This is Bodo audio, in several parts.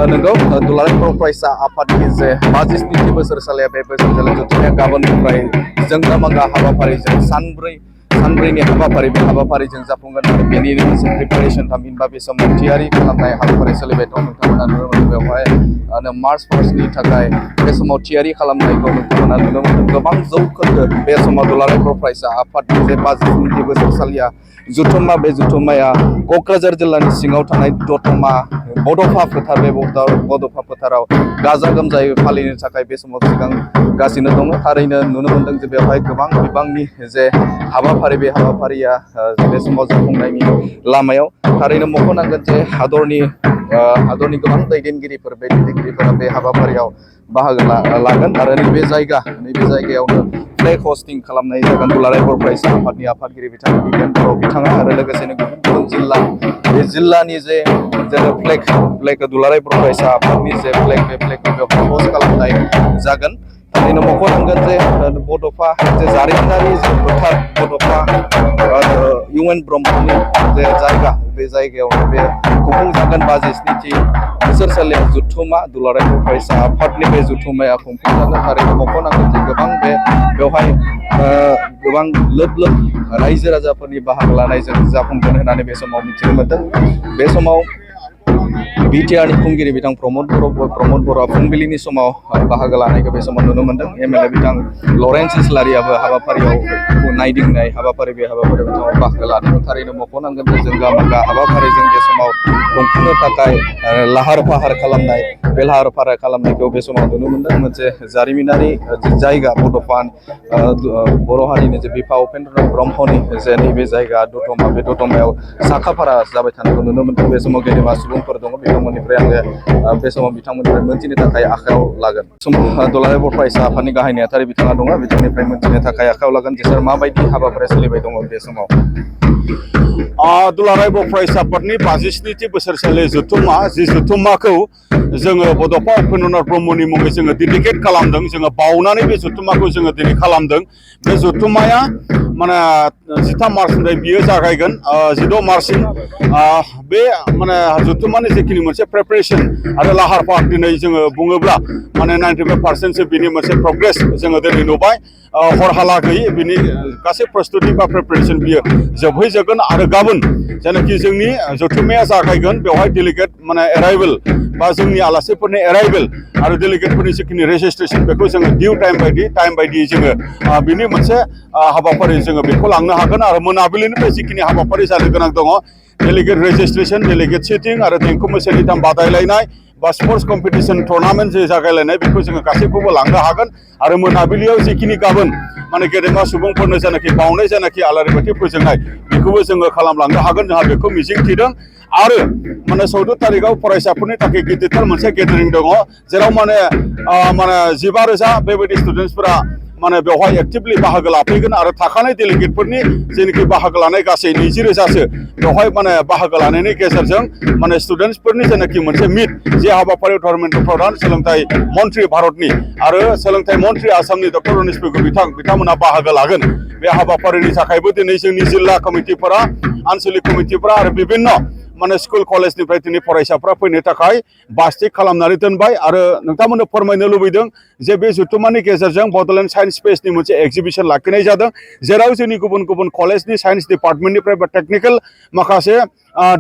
नंगौ दुलाराय बर' फरायसा आफादनि जे 32 बोसोरसालिया बे बोसोरसालिया जोबथाया गाबोननिफ्राय जोंगा मागा हाबाफारिजों सानब्रैनि हाबाफारि बे हाबाफारिजों जाफुंगोन आरो बेनिनो मोनसे प्रिपारेसन थामहिनबा बे समाव थियारि खालामनाय हाबाफारि सोलिबाय दं। नोंथांमोना नुनो मोनो बेवहाय मार्च पास्टनि थाखाय बे समाव थियारि खालामनायखौ नोंथांमोना नुनो मोनो। गोबां जौखोन्दो बे समाव दुलाराय बर' फरायसा आफादनि जे 32 बोसोरसालिया जुथुम्मा बे जुथुम्माया क'क्राझार जिल्लानि सिङाव थानाय दतमा बड'फा फोथार बे बड'फा फोथाराव गाजा गोमजायै फालिनो थाखाय बे समाव सिगांगासिनो दङ। थारैनो नुनो मोनदों जे बेवहाय गोबां बिबांनि जे हाबाफारि बे हाबाफारिया बे समाव जाफुंनायनि लामायाव थारैनो मख'नांगोन जे हादरनि गोबां दैदेनगिरिफोरा बे हाबाफारियाव बाहागो लागोन आरो नैबे जायगायावनो फ्लेग हस्टिं खालामनाय जागोन दुलाराय बर' फरायसा आफादनि आफादगिरि बिथां बिगियान बर' बिथाङा आरो लोगोसेनो गुबुन जिल्ला बे जिल्लानि जे फ्लेग दुलाराय बर' फरायसा आफादनि जे फ्लेग बे फ्लेगखौ बेवहाय हस्ट खालामनाय जागोन। थारैनो मख'नांगोन जे बड'फा जे जारिमिनारि जे फोथार बड'फा UN ब्रह्मनि जे जायगा बे जायगायावनो बे खुंफुंजागोन 32थि बोसोरसालिया जुथुम्मा दुलाराय बर' फरायसा आफादनि बे जुथुम्माया खुंफुंजागोन। थारैनो मख'नांगोन जे गोबां बेवहाय गोबां लोब रायजो राजाफोरनि बाहागो लानायजों जाफुंगोन होननानै बे समाव मिथिनो मोनदों। बे समाव बिटिआरनि खुंगिरि बिथां प्रमद बर'आ फुंबिलिनि समाव बाहागो लानायखौ बे समाव नुनो मोनदों। MLA बिथां लरेन्स इस्लारियाबो हाबाफारियाव नायदिंनाय हाबाफारि बे हाबाफारियाव बिथाङा बाहागो लादों। थारैनो मख'नांगोन जे जोंगा मागा हाबाफारिजों बे समाव खुंफुंनो थाखाय लाहार फाहार खालामनायखौ बे समाव नुनो मोनदों। मोनसे जारिमिनारि जायगा बड'फा बर' हारिनि जे बिफा उपेन्द्र ब्रह्मनि जे नैबे जायगा दतमा बे दतमायाव साखाफारा जाबाय थानायखौ नुनो मोनदों। बे समाव गेदेमा सुबुंफोर दङ बिथांमोननिफ्राय आङो बे समाव बिथांमोननिफ्राय मोनथिनो थाखाय आखायाव लागोन। दुलाराय बर' फरायसा आफादनि गाहाय नेहाथारि बिथाङा दङ बिथांनिफ्राय मोनथिनो थाखाय आखायाव लागोन बिसोर माबायदि हाबाफारि सोलिबाय दङ बे समाव। दुलाराय बर' फरायसा आफादनि 32थि बोसोरसालि जुथुम्मा जि जुथुम्माखौ जोङो बड'फा उपेन्द्र ब्रह्मनि मुङै जोङो डेडिकेट खालामदों। जोङो बावनानै बे जुथुम्माखौ जोङो दिनै खालामदों। बे जुथुम्माया माने 13 मार्चनिफ्राय बियो जागायगोन 16 मार्चसिम बे माने जुथुम्मानि जिखिनि मोनसे प्रिपारेसन आरो लाहार फाहार दिनै जोङो बुङोब्ला माने 95% बिनि मोनसे प्रग्रेस जोङो दिनै नुबाय। हरहालागै बिनि गासै प्रस्तुति बा प्रिपारेसन बियो जोबहैजोबगोन आरो गाबोन जायनाखि जोंनि जुथुम्माया जागायगोन बेवहाय डेलिगेट माने एराइभेल बा जोंनि आलासिफोरनि एराइभेल आरो डेलिगेटफोरनि जिखिनि रेजिस्ट्रेसन बेखौ जोङो डिउ टाइम बायदियै जोङो बिनि मोनसे हाबाफारि जोङो बेखौ लांनो हागोन आरो मोनाबिलिनिफ्राय जिखिनि हाबाफारि जानो गोनां दङ डेलिगेट रेजिस्ट्रेसन डेलिगेट सिटिं आरो देंखो मोसानाय बादायलायनाय बा स्पर्ट्स कम्पिटिसन टुर्नामेन्ट जे जागायलायनाय बेखौ जोङो गासैखौबो लांनो हागोन आरो मोनाबिलियाव जिखिनि गाबोन माने गेदेमा सुबुंफोरनो जानाखि बावनाय जानाखि आलारि बाथि फोजोंनाय बेखौबो जोङो खालामलांनो हागोन जोंहा बेखौ मिजिं थिदों। आरो माने 14 तारिखआव फरायसाफोरनि थाखाय गिदिरथार मोनसे गेदारिं दङ जेराव माने 15,000 बेबायदि स्टुडेन्टसफोरा माने बेवहाय एक्टिभलि बाहागो लाफैगोन आरो थाखानाय डेलिगेटफोरनि जेनाखि बाहागो लानाय गासै 20,000सो बेवहाय माने बाहागो लानायनि गेजेरजों माने स्टुडेन्टसफोरनि जेनाखि मोनसे मिट जे हाबाफारियाव धर्मेन्द्र प्रधान सोलोंथाइ मन्त्रि भारतनि आरो सोलोंथाइ मन्त्रि आसामनि डक्टर रनिस बिथांमोना बाहागो लागोन। बे हाबाफारिनि थाखायबो दिनै जोंनि जिल्ला कमिटिफोरा आन्चलिक कमिटिफोरा आरो बिभिन्न माने स्कुल कलेजनिफ्राय दिनै फरायसाफ्रा फैनो थाखाय बास थिक खालामनानै दोनबाय आरो नोंथांमोननो फोरमायनो लुबैदों जे बे जुथुम्मानि गेजेरजों बड'लेण्ड साइन्स स्पेसनि मोनसे एक्जिबिसन लाखिनाय जादों जेराव जोंनि गुबुन गुबुन कलेजनि साइन्स डिपार्टमेन्टनिफ्राय बा टेक्निकेल माखासे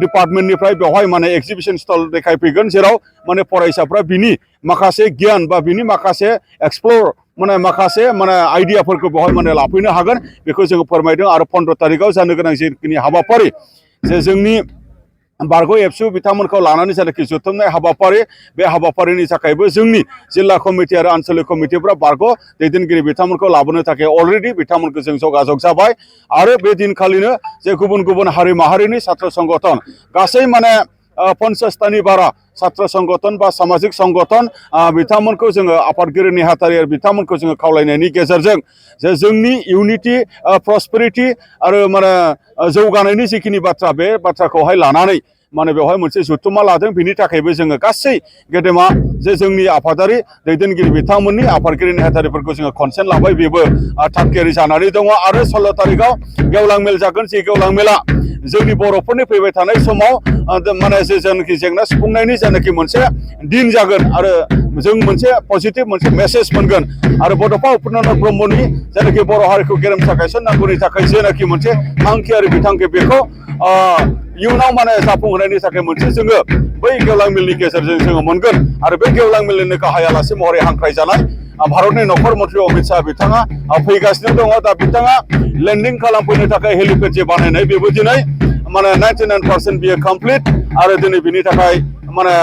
डिपार्टमेन्टनिफ्राय बेवहाय माने एक्जिबिसन स्टल देखायफैगोन जेराव माने फरायसाफ्रा बिनि माखासे गियान बा बिनि माखासे एक्सप्लर माखासे आइडियाफोरखौ बेवहाय माने लाफैनो हागोन बेखौ जोङो फोरमायदों। आरो 15 तारिखआव जानो गोनां जिखिनि हाबाफारि जे जोंनि बारग' एबसु बिथांमोनखौ लानानै जेनाखि जथुमनाय हाबाफारि बे हाबाफारिनि थाखायबो जोंनि जिल्ला कमिटि आरो आनसलिक कमिटिफ्रा बारग' दैदेनगिरि बिथांमोनखौ लाबोनो थाखाय अलरेडि बिथांमोनखौ जों जगाजग जाबाय आरो बे दिनखालिनो जे गुबुन गुबुन हारि माहारिनि छात्र संगठन गासै माने 50तानि बारा छात्र संगठन बा सामाजिक संगठन बिथांमोनखौ जोङो आफादगिरि नेहाथारि बिथांमोनखौ जोङो खावलायनायनि गेजेरजों जे जोंनि इउनिटि प्रसपेरिटि आरो माने जौगानायनि जिखिनि बाथ्रा बे बाथ्राखौहाय लानानै माने बेवहाय मोनसे जथुम्मा लादों बिनि थाखायबो जोङो गासै गेदेमा जे जोंनि आफादारि दैदेनगिरि बिथांमोननि आफादगिरि नेहाथारिफोरखौ जोङो कनसेन्ट लाबाय बेबो थागथियारि जानानै दङ आरो 16 तारिखआव गेवलां मेल जागोन जि गेवलां मेला जोंनि बर'फोरनि फैबाय थानाय समाव माने जे जेनाखि जेंना सुफुंनायनि जेनाखि मोनसे दिन जागोन आरो जों मोनसे पजिटिभ मोनसे मेसेज मोनगोन आरो बड'फा उपेन्द्रनाथ ब्रह्मनि जेनाखि बर' हारिखौ गेरेमसा गायसननांगौनि थाखाय जेनाखि मोनसे थांखि आरो बिथांखि बेखौ इयुनाव माने जाफुंहोनायनि थाखाय मोनसे जोङो बै गेवलां मेलनि गेजेरजों जोङो मोनगोन आरो बे गेवलां मेलनिनो गाहाय आलासि महरै हांख्रायजानाय भारतनि नखर मन्थ्रि अमित शाह बिथाङा फैगासिनो दङ दा बिथाङा लेन्डिं खालामफैनो थाखाय हेलिपेड जे बानायनाय बेबो दिनै माने 99% बियो कमप्लिट आरो दिनै बिनि थाखाय माने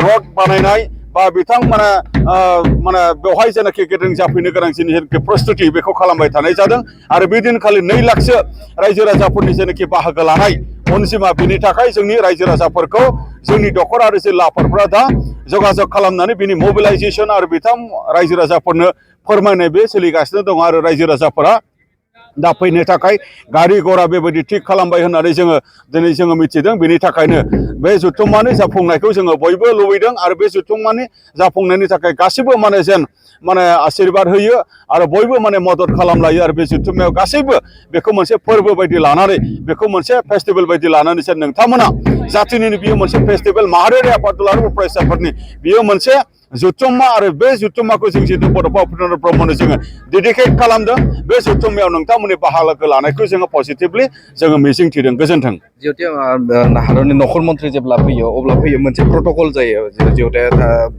रड बानायनाय बा बिथां माने बेवहाय जेनाखि गेदेर जाफैनो गोनां जेनाखि प्रस्तुति बेखौ खालामबाय थानाय जादों आरो बे दिनखालि 2 लाखसो रायजो राजाफोरनि जेनाखि बाहागो लानाय अनजिमा बिनि थाखाय जोंनि रायजो राजाफोरखौ जोंनि दखर आरो जिल्ला आफादफोरा दा जगाजग खालामनानै बिनि मबिलाइजेसन आरो बिथां रायजो राजाफोरनो फोरमायनाय बे सोलिगासिनो दङ आरो रायजो राजाफोरा दा फैनो थाखाय गारि घोड़ा बेबायदि थिग खालामबाय होननानै जोङो दिनै जोङो मिथिदों बेनि थाखायनो बे जथुम्मानि जाफुंनायखौ जोङो बयबो लुबैदों आरो बे जथुम्मानि जाफुंनायनि थाखाय गासिबो माने जेन माने आशीर्बाद होयो आरो बयबो माने मदद खालामलायो आरो बे जथुम्मायाव गासैबो बेखौ मोनसे फोरबो बायदि लानानै बेखौ मोनसे फेस्टिभेल बायदि लानानै जेन नोंथांमोना जातिनिनो बियो मोनसे फेस्टिभेल माहारियारि आफाद दुलाराय बर' फरायसाफोरनि बियो मोनसे जथुम्मा आरो बे जथुम्माखौ जों जितु बड'फा उपेन्द्रनाथ ब्रह्मनो जोङो डेडिकेट खालामदों बे जथुम्मायाव नोंथांमोननि बाहागो लानायखौ जोङो पजिटिभलि जोङो मिजिंथिदों गोजोन्थों जिहेतु हादरनि नखर मन्थ्रि जेब्ला फैयो अब्ला फैयो मोनसे प्रट'कल जायो जिहेतु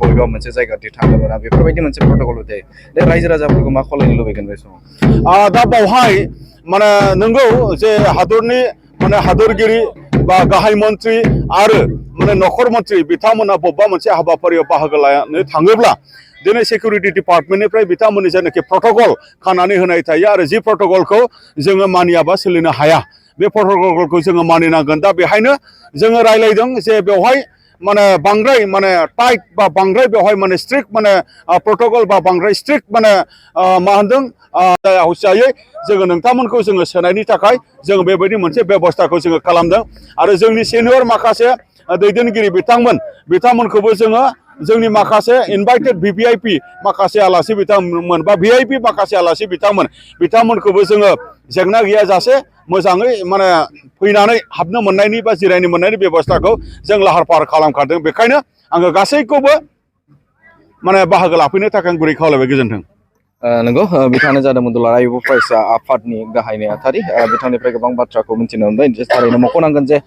बबेबा मोनसे जायगाथिं थांनो मोना बेफोरबायदि मोनसे प्रट'कल जायो दा रायजो राजाफोरखौ मा खालामनो लुबैगोन बे समाव दा बावहाय माने नंगौ जे हादरनि माने हादरगिरि बा गाहाय मन्थ्रि आरो माने नखर मन्थ्रि बिथांमोना बबेबा मोनसे हाबाफारियाव बाहागो लानो थाङोब्ला दिनै सिकिउरिटि डिपार्टमेन्टनिफ्राय बिथांमोननि जेनाखि प्रट'कल खानानै होनाय थायो आरो जि प्रट'कलखौ जोङो मानियाबा सोलिनो हाया बे प्रट'कलखौ जोङो मानिनांगोन दा बेहायनो जोङो रायलायदों जे बेवहाय माने बांद्राय माने टाइट बा बांद्राय बेवहाय माने स्ट्रिक्ट माने प्रट'कल बा बांद्राय स्ट्रिक्ट माने मा होनदों हुसियायै जोङो नोंथांमोनखौ जोङो सोनायनि थाखाय जोङो बेबायदि मोनसे बेबस्थाखौ जोङो खालामदों आरो जोंनि सिनियर माखासे दैदेनगिरि बिथांमोनखौबो जोङो जोंनि माखासे इनभाइटेड भिभिआइपि माखासे आलासि बिथांमोन बा भिआइपि माखासे आलासि बिथांमोनखौबो जोङो जेंना गैयाजासे मोजाङै माने फैनानै हाबनो मोननायनि बा जिरायनो मोननायनि बेबस्थाखौ जों लाहार फाहार खालामखादों बेखायनो आङो गासैखौबो माने बाहागो लाफैनो थाखाय आं गुरै खावलायबाय गोजोन्थों नंगौ बिथाङानो जादोंमोन दुलाराय बर' फरायसा आफादनि गाहाय नेहाथारि बिथांनिफ्राय गोबां बाथ्राखौ मिथिनो मोनबाय थारैनो मख'नांगोन जे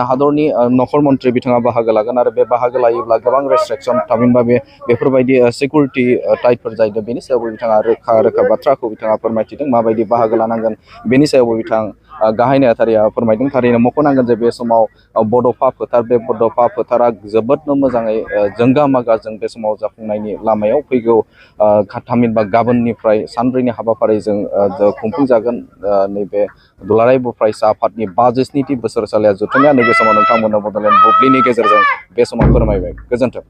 हादरनि नखर मन्थ्रि बिथाङा बाहागो लागोन आरो बे बाहागो लायोब्ला गोबां रेस्ट्रिक्सन थामहिनबा बेफोरबायदि सिकिउरिटि टाइटफोर जाहैदों बेनि सायावबो बिथाङा रोखा बाथ्राखौ बिथाङा फोरमायथिदों माबायदि बाहागो लानांगोन बेनि सायावबो बिथां गाहाय नेहाथारिया फोरमायदों थारैनो मख'नांगोन जे बे समाव बड'फा फोथार बे बड'फा फोथारा जोबोदनो मोजाङै जोंगा मागाजों बे समाव जाफुंनायनि लामायाव फैगौ थामहिनबा गाबोननिफ्राय सानब्रैनि हाबाफारिजों खुंफुंजागोन नैबे दुलाराय बर' फरायसा आफादनि 62थि बोसोरसालिया जथुम्माया नैबे समाव नोंथांमोननो बड'लेण्ड बुब्लिनि गेजेरजों बे समाव फोरमायबाय गोजोन्थों